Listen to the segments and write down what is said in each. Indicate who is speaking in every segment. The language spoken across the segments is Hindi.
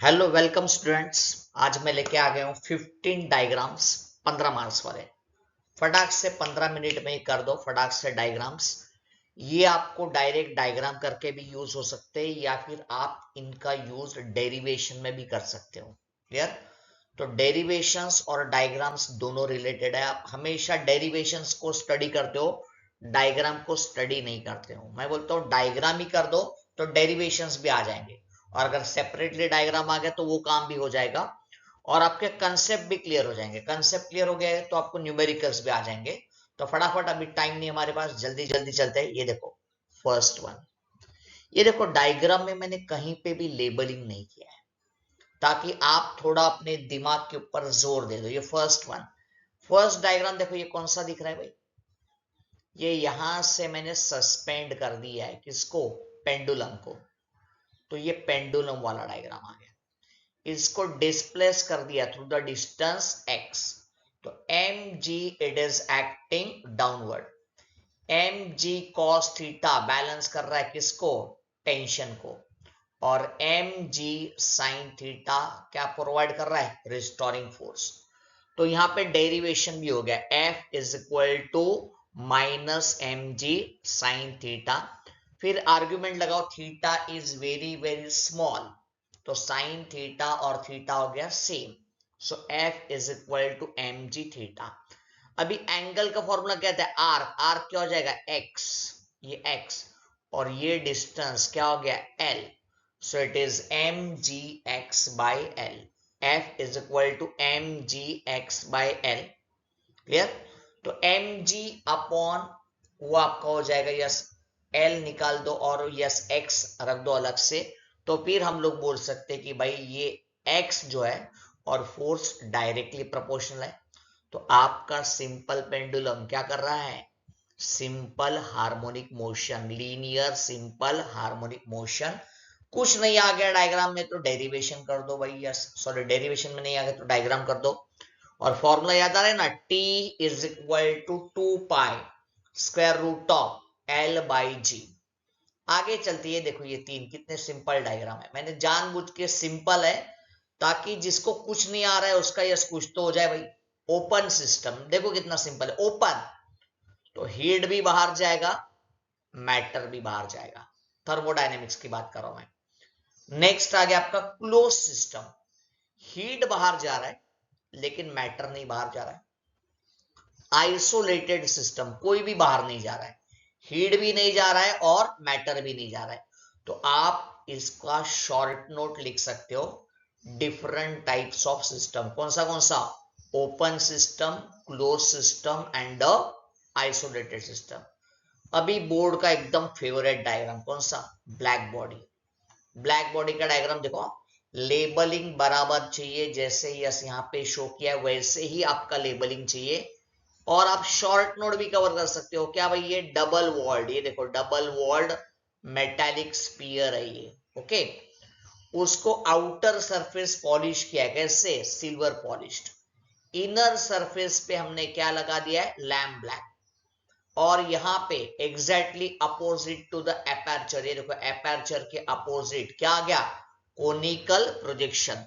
Speaker 1: Hello welcome students. आज मैं लेके आ गया हूँ 15 डायग्राम्स 15 मार्क्स वाले। फटाक से 15 मिनट में ही कर दो फटाक से डायग्राम्स। ये आपको डायरेक्ट डायग्राम करके भी यूज हो सकते हैं या फिर आप इनका यूज डेरिवेशन में भी कर सकते हो। क्लियर? तो डेरिवेशंस और डायग्राम्स दोनों रिलेटेड है। आप हमेशा डेरिवेशंस को स्टडी करते हो, डायग्राम को स्टडी नहीं करते हो। मैं बोलता हूँ डायग्राम ही कर दो तो डेरिवेशंस भी आ जाएंगे, और अगर सेपरेटली डायग्राम आ गया तो वो काम भी हो जाएगा और आपके कंसेप्ट भी क्लियर हो जाएंगे। कंसेप्ट क्लियर हो गया है तो आपको न्यूमेरिकल्स भी आ जाएंगे। तो फटाफट, अभी टाइम नहीं हमारे पास, जल्दी जल्दी चलते हैं। ये देखो फर्स्ट वन, ये देखो डायग्राम में मैंने कहीं पे भी लेबलिंग नहीं किया है ताकि आप थोड़ा अपने दिमाग के ऊपर जोर दे दो। ये फर्स्ट वन, फर्स्ट डायग्राम देखो, ये कौन सा दिख रहा है भाई? ये यहां से मैंने सस्पेंड कर दिया है किसको? पेंडुलम को। तो ये पेंडुलम वाला डायग्राम आ गया। इसको डिस्प्लेस कर दिया थ्रू द डिस्टेंस x। तो M G it is acting downward. M G cos theta balance कर रहा है किसको? टेंशन को। और एम जी साइन थीटा क्या प्रोवाइड कर रहा है? Restoring force. तो यहां पे डेरिवेशन भी हो गया, F is equal to minus M G sine theta. फिर आर्ग्यूमेंट लगाओ, theta is very very small, तो साइन थीटा और थीटा हो गया same. So F is equal to M G theta. अभी एंगल का फॉर्मूला क्या था? आर्क। आर्क क्या हो जाएगा? x, ये x, और ये डिस्टेंस क्या हो गया? l। So it is M G X by L. F is equal to mgx by l। Clear? तो mg अपॉन वो आपका हो जाएगा, यस l निकाल दो और यस x रख दो अलग से। तो फिर हम लोग बोल सकते हैं कि भाई ये x जो है और फोर्स डायरेक्टली प्रोपोर्शनल है। तो आपका सिंपल पेंडुलम क्या कर रहा है? Simple harmonic motion, linear simple harmonic motion. कुछ नहीं आ गया डायग्राम में तो डेरिवेशन कर दो भाई, यस सॉरी डेरिवेशन में नहीं आ गया तो डायग्राम कर दो। और फॉर्मूला याद आ रहा है ना? T is equal to 2 pi square root of L by g. आगे चलती है, देखो ये तीन कितने सिंपल डायग्राम है। मैंने जानबूझ के सिंपल है ताकि जिसको कुछ नहीं आ रहा है उसका यस कुछ तो हो जाए भाई। ओपन सिस्टम देखो कितना सिंपल है, ओपन तो हीट भी बाहर जाएगा, मैटर भी बाहर जाएगा। थर्मोडायनेमिक्स की बात कर रहा हूं मैं। नेक्स्ट आ गया आपका क्लोज सिस्टम। हीट बाहर जा रहा है लेकिन मैटर नहीं बाहर जा रहा है। आइसोलेटेड सिस्टम, कोई भी बाहर नहीं जा रहा है, हीट भी नहीं जा रहा है और मैटर भी नहीं जा रहा है। तो आप इसका शॉर्ट नोट लिख सकते हो, डिफरेंट टाइप्स ऑफ सिस्टम। कौन सा? Open system, close system and isolated system. अभी बोर्ड का एकदम फेवरेट डायग्राम कौन सा? Black body. ब्लैक बॉडी का डायग्राम देखो, लेबलिंग बराबर चाहिए, जैसे यस यहाँ पे शो किया है वैसे ही आपका लेबलिंग चाहिए। और आप शॉर्ट नोट भी कवर कर सकते हो। क्या भाई? ये डबल वॉल्ड, ये देखो डबल वॉल्ड मेटालिक स्पीयर है ये। ओके, उसको आउटर सरफेस पॉलिश किया है, कैसे? Silver polished. इनर सरफेस पे हमने क्या लगा दिया है? Lamp black. और यहाँ पे exactly opposite to the aperture, ये देखो एपर्चर के अपोजिट क्या आ गया? Conical projection.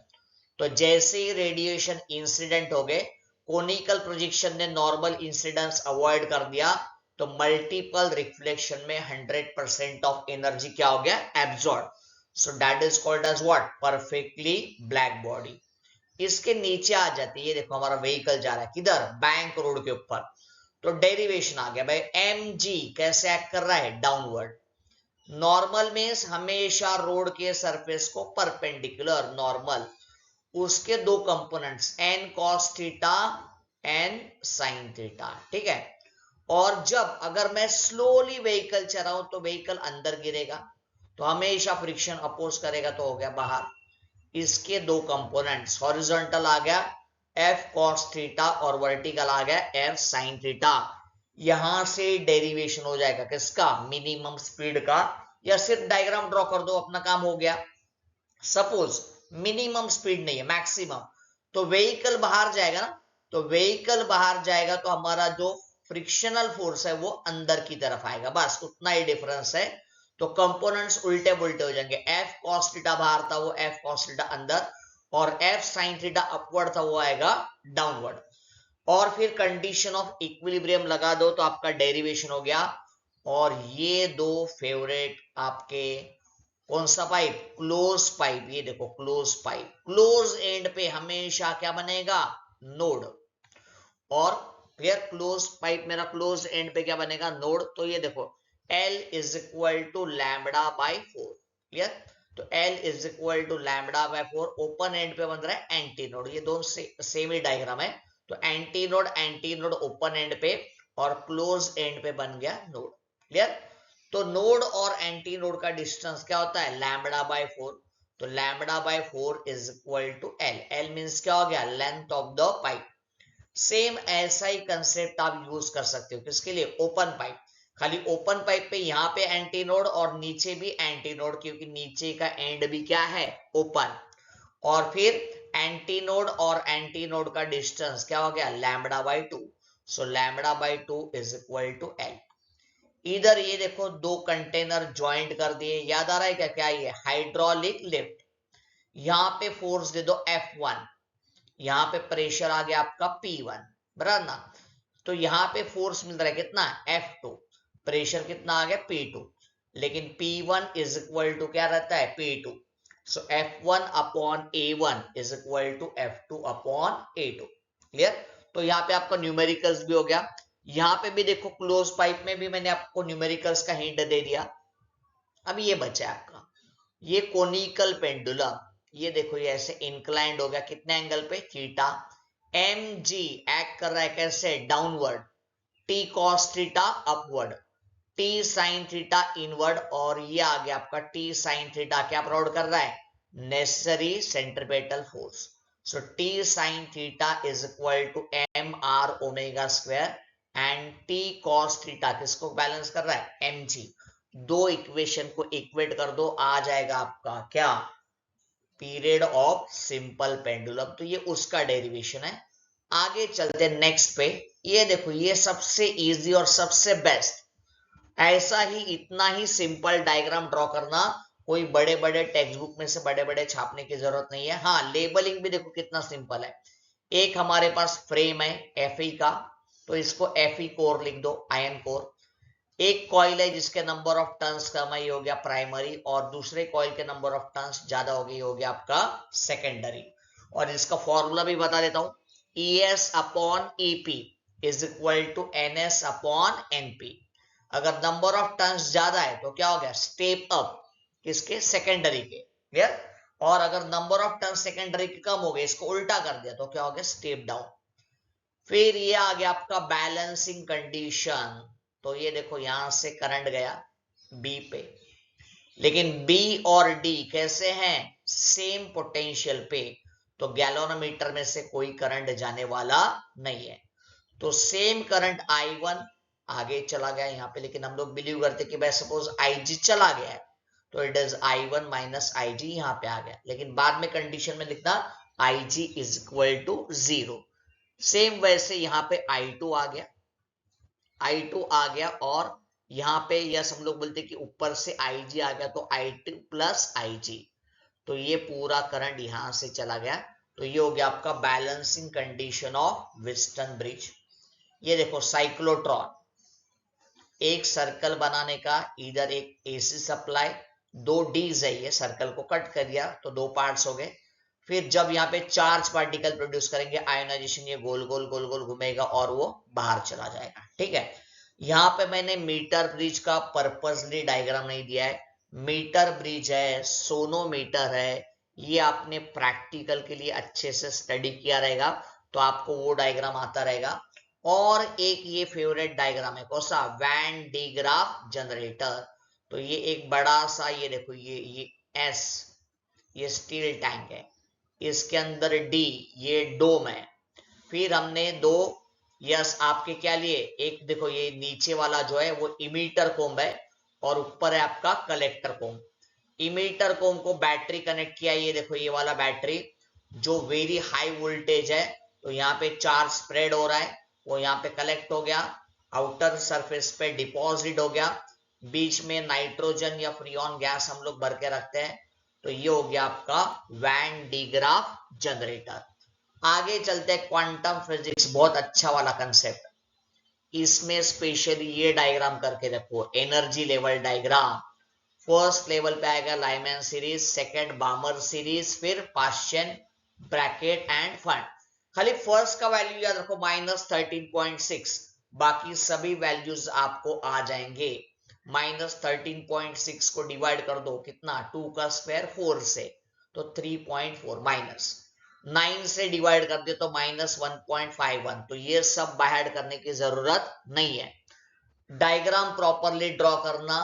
Speaker 1: तो जैसे ही रेडिएशन इंसिडेंट हो गए, कोनिकल प्रोजेक्शन ने नॉर्मल इंसिडेंस अवॉइड कर दिया, तो मल्टीपल रिफ्लेक्शन में 100% ऑफ एनर्जी क्या हो गया? Absorb. So that is called as what? Perfectly black body. इसके नीचे आ जाती है, ये देखो हमारा व्हीकल जा रहा है किधर? बैंक रोड के ऊपर। तो डेरिवेशन आ गया भाई, एम जी कैसे एक्ट कर रहा है? डाउनवर्ड। नॉर्मल मीन्स हमेशा रोड के सरफेस को परपेंडिकुलर नॉर्मल। उसके दो components N cos theta, N sine theta, ठीक है। और जब अगर मैं स्लोली व्हीकल चलाऊं तो व्हीकल अंदर गिरेगा, तो हमेशा फ्रिक्शन अपोज करेगा, तो हो गया बाहर। इसके दो कंपोनेंट्स, हॉरिजॉन्टल आ गया एफ कॉस थीटा और वर्टिकल आ गया एफ साइन थीटा। यहां से डेरिवेशन हो जाएगा किसका? मिनिमम स्पीड का। या सिर्फ डायग्राम ड्रॉ कर दो, अपना काम हो गया। सपोज मिनिमम स्पीड नहीं है, मैक्सिमम, तो व्हीकल बाहर जाएगा ना। तो व्हीकल बाहर जाएगा तो हमारा जो फ्रिक्शनल फोर्स है वो अंदर की तरफ आएगा, बस उतना ही डिफरेंस है। तो कंपोनेंट्स उल्टे उल्टे हो जाएंगे। एफ कॉस थीटा बाहर था, वो एफ कॉस थीटा अंदर, और एफ साइन थीटा अपवर्ड था, वो आएगा डाउनवर्ड। और फिर कंडीशन ऑफ इक्विलिब्रियम लगा दो तो आपका डेरिवेशन हो गया। और ये दो फेवरेट आपके कौन सा पाइप, क्लोज पाइप, ये देखो क्लोज पाइप, क्लोज एंड पे हमेशा क्या बनेगा, नोड। और क्लियर, क्लोज पाइप मेरा क्लोज एंड पे क्या बनेगा, नोड। तो ये देखो L is equal to lambda by 4, clear. तो L is equal to lambda by 4, open end पे बन रहा है एंटी नोड, ये दोनों सेम ही डायग्राम है। तो एंटी नोड ओपन एंड पे, और क्लोज एंड पे बन गया नोड, क्लियर। तो नोड और एंटी नोड का डिस्टेंस क्या होता है, लैम्बडा बाई 4। तो lambda by 4 is equal to L। L means क्या हो गया, length of the pipe. Same ऐसा ही कंसेप्ट आप यूज कर सकते हो किसके लिए, ओपन पाइप। खाली ओपन पाइप पे यहाँ पे एंटी नोड और नीचे भी एंटी नोड, क्योंकि नीचे का एंड भी क्या है, ओपन। और फिर एंटी नोड और एंटी नोड का डिस्टेंस क्या हो गया, lambda by 2। So lambda by 2 is equal to L। इधर ये देखो दो कंटेनर ज्वाइंट कर दिए, याद आ रहा है क्या, क्या ये हाइड्रोलिक लिफ्ट। यहाँ पे फोर्स दे दो F1, यहाँ पे प्रेशर आ गया आपका P1, बराबर ना। तो यहाँ पे फोर्स मिल रहा है कितना, F2, प्रेशर कितना आ गया P2, लेकिन P1 इज इक्वल टू क्या रहता है, P2। So F1 upon A1 is equal to F2 upon A2, clear. तो यहाँ पे आपका न्यूमेरिकल्स भी हो गया। यहाँ पे भी देखो क्लोज पाइप में भी मैंने आपको न्यूमेरिकल्स का हिंट दे दिया। अब ये बचा है आपका ये कोनिकल पेंडुलम। ये देखो ये ऐसे इंक्लाइंड हो गया, कितने एंगल पे, थीटा। एम जी एक्ट कर रहा है कैसे, downward. T cos theta upward, T sine theta inward, और ये आ गया आपका टी साइन थीटा क्या प्रोवाइड कर रहा है, necessary centripetal force. So T sine theta is equal to M R omega square, and T cos theta किसको बैलेंस कर रहा है, एम जी। दो इक्वेशन को इक्वेट कर दो, आ जाएगा आपका क्या, पीरियड ऑफ सिंपल पेंडुलम। तो ये उसका डेरिवेशन है। आगे चलते नेक्स्ट पे। ये देखो ये सबसे इजी और सबसे बेस्ट, ऐसा ही इतना ही सिंपल डायग्राम ड्रॉ करना, कोई बड़े बड़े टेक्स्ट बुक में से बड़े बड़े छापने की जरूरत नहीं है। हाँ, लेबलिंग भी देखो कितना सिंपल है। एक हमारे पास फ्रेम है Fe का, तो इसको Fe कोर लिख दो, आयन कोर। एक कॉइल है जिसके नंबर ऑफ टर्न्स कम है, ये हो गया प्राइमरी, और दूसरे कॉइल के नंबर ऑफ टर्न्स ज्यादा हो गई, हो गया आपका सेकेंडरी। और इसका फॉर्मूला भी बता देता हूं, ES upon EP is equal to NS upon NP। अगर नंबर ऑफ टर्न्स ज्यादा है तो क्या हो गया, स्टेप अप, किसके, सेकेंडरी के, क्लियर। और अगर नंबर ऑफ टर्न सेकेंडरी के कम हो गए, इसको उल्टा कर दिया तो क्या हो गया, स्टेप डाउन। फिर ये आ गया आपका बैलेंसिंग कंडीशन। तो ये देखो यहां से करंट गया बी पे, लेकिन बी और डी कैसे हैं, सेम पोटेंशियल पे। तो गैल्वेनोमीटर में से कोई करंट जाने वाला नहीं है। तो सेम करंट I1 आगे चला गया यहाँ पे, लेकिन हम लोग बिलीव करते कि भाई सपोज IG चला गया है, तो it is I1 minus IG यहाँ पे आ गया, लेकिन बाद में कंडीशन में लिखना IG is equal to 0। Same वैसे यहाँ पे I2 आ गया, I2 आ गया, और यहाँ पे यस हम लोग बोलते कि ऊपर से IG आ गया, तो I2 प्लस IG। तो ये पूरा करंट यहां से चला गया। तो ये हो गया आपका बैलेंसिंग कंडीशन ऑफ व्हिटस्टन ब्रिज। ये देखो साइक्लोट्रॉन, एक सर्कल बनाने का, इधर एक AC सप्लाई, दो डीज है, ये सर्कल को कट कर दिया तो दो पार्ट्स हो गए। फिर जब यहाँ पे चार्ज पार्टिकल प्रोड्यूस करेंगे, आयोनाइजेशन, ये गोल गोल गोल गोल घूमेगा और वो बाहर चला जाएगा, ठीक है। यहाँ पे मैंने मीटर ब्रिज का पर्पसली डायग्राम नहीं दिया है। मीटर ब्रिज है, सोनोमीटर है, ये आपने प्रैक्टिकल के लिए अच्छे से स्टडी किया रहेगा, तो आपको वो डायग्राम आता रहेगा। और एक ये फेवरेट डायग्राम है, कौन सा, वैन डी ग्राफ जनरेटर। तो ये एक बड़ा सा, ये देखो ये एस, ये स्टील टैंक है, इसके अंदर डी, ये डोम है। फिर हमने दो, यस आपके क्या लिए, एक देखो ये नीचे वाला जो है वो इमीटर कोम्ब है, और ऊपर है आपका कलेक्टर कोम्ब। इमीटर कोम्ब को बैटरी कनेक्ट किया, ये देखो ये वाला बैटरी जो वेरी हाई वोल्टेज है, तो यहाँ पे चार्ज स्प्रेड हो रहा है, वो यहाँ पे कलेक्ट हो गया, आउटर सरफेस पे डिपॉजिट हो गया। बीच में नाइट्रोजन या फ्रियोन गैस हम लोग भर के रखते हैं। तो ये हो गया आपका वैन डी ग्राफ जनरेटर। आगे चलते हैं क्वांटम फिजिक्स, बहुत अच्छा वाला कंसेप्ट। इसमें स्पेशली ये डायग्राम करके देखो, energy level diagram. First level पे आएगा लाइमैन सीरीज, सेकंड बामर सीरीज, फिर पाश्चन, ब्रैकेट एंड फंड। खाली फर्स्ट का वैल्यू याद रखो -13.6, बाकी सभी वैल्यूज आपको आ जाएंगे। -13.6 को डिवाइड कर दो कितना, 2 का स्क्वायर 4 से, तो 3.4, माइनस 9 से डिवाइड कर दे तो -1.51। तो ये सब बाहर करने की जरूरत नहीं है। डायग्राम प्रॉपरली ड्रॉ करना,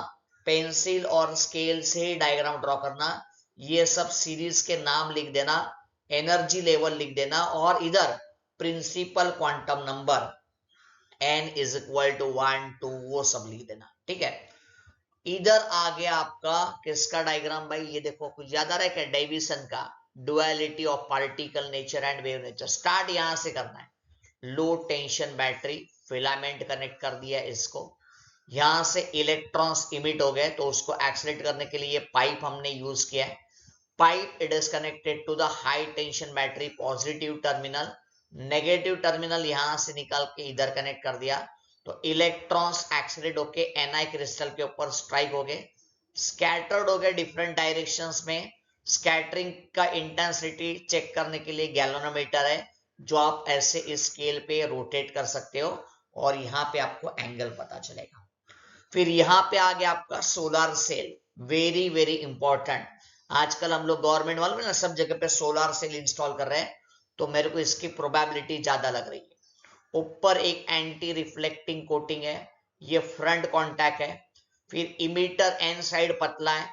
Speaker 1: पेंसिल और स्केल से ही डायग्राम ड्रॉ करना। ये सब सीरीज के नाम लिख देना, एनर्जी लेवल लिख देना, और इधर principal quantum number n is equal to 1 2 वो सब लिख देना, ठीक है। इधर आ गया आपका किसका डायग्राम भाई, ये देखो, कुछ याद आ रहा है क्या, डेविसन का, duality of particle nature and wave nature. Start यहां से करना है। लो टेंशन बैटरी, फिलामेंट कनेक्ट कर दिया इसको, यहां से इलेक्ट्रॉन्स इमिट हो गए, तो उसको एक्सलेट करने के लिए पाइप हमने यूज किया है। Pipe it is connected to the high tension battery positive terminal, negative terminal यहां से निकाल के इधर कनेक्ट कर दिया, तो इलेक्ट्रॉन्स एक्सलेट होके Ni क्रिस्टल के ऊपर स्ट्राइक हो गए, स्कैटर्ड हो गए डिफरेंट डायरेक्शंस में। स्कैटरिंग का इंटेंसिटी चेक करने के लिए गैल्वेनोमीटर है, जो आप ऐसे इस स्केल पे रोटेट कर सकते हो, और यहाँ पे आपको एंगल पता चलेगा। फिर यहाँ पे आ गया आपका solar cell, very very important. आजकल हम लोग गवर्नमेंट वालों ना सब जगह पे सोलर सेल इंस्टॉल कर रहे हैं, तो मेरे को इसकी प्रोबेबिलिटी ज्यादा लग रही है। ऊपर एक एंटी रिफ्लेक्टिंग कोटिंग है, ये फ्रंट कॉन्टैक्ट है। फिर इमीटर एन साइड पतला है,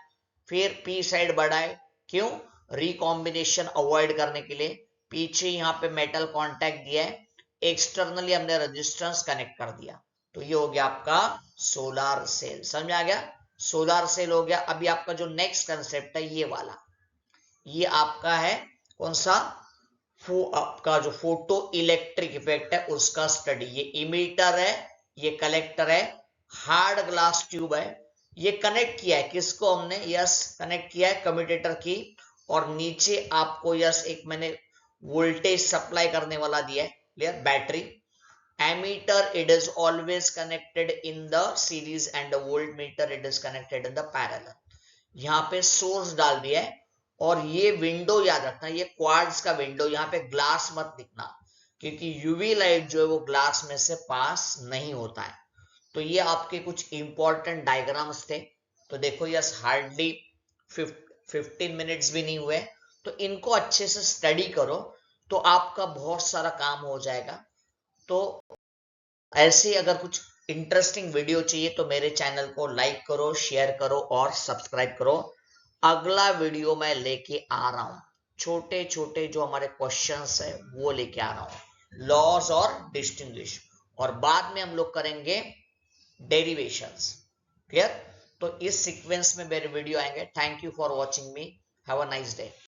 Speaker 1: फिर पी साइड बड़ा है, क्यों, रिकॉम्बिनेशन अवॉइड करने के लिए। पीछे यहाँ पे मेटल कॉन्टैक्ट दिया है, एक्सटर्नली हमने रेजिस्टेंस कनेक्ट कर दिया। तो ये हो गया आपका सोलर सेल, समझ आ गया। सोलर सेल हो गया। अभी आपका जो नेक्स्ट कंसेप्ट है ये वाला, ये आपका है कौन सा, आपका जो फोटो इलेक्ट्रिक इफेक्ट है उसका स्टडी। ये इमीटर है, ये कलेक्टर है, हार्ड ग्लास ट्यूब है। ये कनेक्ट किया है किसको हमने, यस कनेक्ट किया है कम्यूटेटर की, और नीचे आपको यस एक मैंने वोल्टेज सप्लाई करने वाला दिया है, clear, battery. ammeter it is always connected in the series and the voltmeter it is connected in the parallel। यहाँ पे सोर्स डाल दिया है, और ये विंडो याद रखना, ये क्वार्ट्ज का विंडो, यहाँ पे ग्लास मत लिखना, क्योंकि यूवी लाइट जो है वो ग्लास में से पास नहीं होता है। तो ये आपके कुछ इंपॉर्टेंट डायग्राम्स थे। तो देखो यस, हार्डली 15 मिनट्स भी नहीं हुए, तो इनको अच्छे से स्टडी करो, तो आपका बहुत सारा काम हो जाएगा। तो ऐसे अगर कुछ इंटरेस्टिंग वीडियो चाहिए तो मेरे चैनल को लाइक करो, शेयर करो और सब्सक्राइब करो। अगला वीडियो मैं लेके आ रहा हूं, छोटे छोटे जो हमारे क्वेश्चंस है वो लेके आ रहा हूं, लॉज और डिस्टिंग्विश, और बाद में हम लोग करेंगे डेरिवेशंस, क्लियर। तो इस सीक्वेंस में मेरे वीडियो आएंगे। Thank you for watching me, have a nice day.